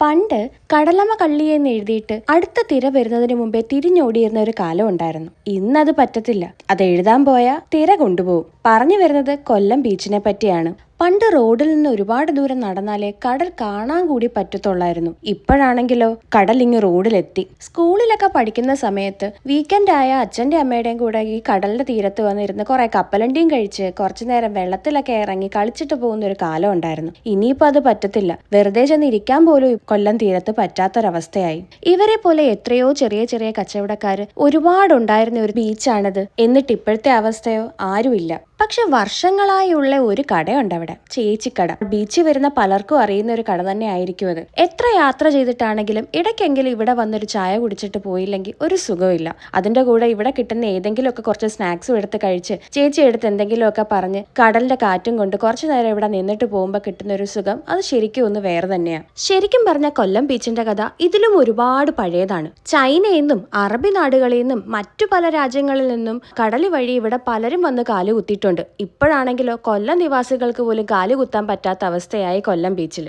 പണ്ട് കടലമ്മ കള്ളിയെന്ന് എഴുതിയിട്ട് അടുത്ത തിര വരുന്നതിന് മുമ്പേ തിരിഞ്ഞോടിയിരുന്ന ഒരു കാലം ഉണ്ടായിരുന്നു. ഇന്നത് പറ്റത്തില്ല. അത് എഴുതാൻ പോയാ തിര കൊണ്ടുപോകും. പറഞ്ഞു വരുന്നത് കൊല്ലം ബീച്ചിനെ പറ്റിയാണ്. പണ്ട് റോഡിൽ നിന്ന് ഒരുപാട് ദൂരം നടന്നാലേ കടൽ കാണാൻ കൂടി പറ്റത്തുള്ളായിരുന്നു. ഇപ്പോഴാണെങ്കിലോ കടൽ ഇങ്ങ് റോഡിലെത്തി. സ്കൂളിലൊക്കെ പഠിക്കുന്ന സമയത്ത് വീക്കെൻഡ് ആയ അച്ഛൻ്റെ അമ്മയുടെയും കൂടെ ഈ കടലിന്റെ തീരത്ത് വന്നിരുന്ന് കുറെ കപ്പലണ്ടിയും കഴിച്ച് കുറച്ചു നേരം വെള്ളത്തിലൊക്കെ ഇറങ്ങി കളിച്ചിട്ട് പോകുന്ന ഒരു കാലം ഉണ്ടായിരുന്നു. ഇനിയിപ്പോൾ അത് പറ്റത്തില്ല. വെറുതെ ചെന്ന് ഇരിക്കാൻ പോലും കൊല്ലം തീരത്ത് പറ്റാത്തൊരവസ്ഥയായി. ഇവരെ പോലെ എത്രയോ ചെറിയ ചെറിയ കച്ചവടക്കാര് ഒരുപാടുണ്ടായിരുന്ന ഒരു ബീച്ചാണിത്. എന്നിട്ട് ഇപ്പോഴത്തെ അവസ്ഥയോ ആരുമില്ല. പക്ഷെ വർഷങ്ങളായുള്ള ഒരു കടയുണ്ട് അവിടെ, ചേച്ചിക്കട. ബീച്ചിൽ വരുന്ന പലർക്കും അറിയുന്ന ഒരു കട തന്നെ ആയിരിക്കും അത്. എത്ര യാത്ര ചെയ്തിട്ടാണെങ്കിലും ഇടയ്ക്കെങ്കിലും ഇവിടെ വന്നൊരു ചായ കുടിച്ചിട്ട് പോയില്ലെങ്കിൽ ഒരു സുഖമില്ല. അതിന്റെ കൂടെ ഇവിടെ കിട്ടുന്ന ഏതെങ്കിലുമൊക്കെ കുറച്ച് സ്നാക്സും എടുത്ത് കഴിച്ച് ചേച്ചി എടുത്ത് എന്തെങ്കിലുമൊക്കെ പറഞ്ഞ് കടലിന്റെ കാറ്റും കൊണ്ട് കുറച്ചു നേരം ഇവിടെ നിന്നിട്ട് പോകുമ്പോൾ കിട്ടുന്ന ഒരു സുഖം അത് ശരിക്കും ഒന്ന് വേറെ തന്നെയാണ്. ശരിക്കും പറഞ്ഞ കൊല്ലം ബീച്ചിന്റെ കഥ ഇതിലും ഒരുപാട് പഴയതാണ്. ചൈനയിൽ നിന്നും അറബി നാടുകളിൽ നിന്നും മറ്റു പല രാജ്യങ്ങളിൽ നിന്നും കടല് വഴി ഇവിടെ പലരും വന്ന് കാലുകുത്തിയിട്ടുണ്ട്. ഇപ്പോഴാണെങ്കിലോ കൊല്ലം നിവാസികൾക്ക് പോലും കാലുകുത്താൻ പറ്റാത്ത അവസ്ഥയായി കൊല്ലം ബീച്ചിൽ.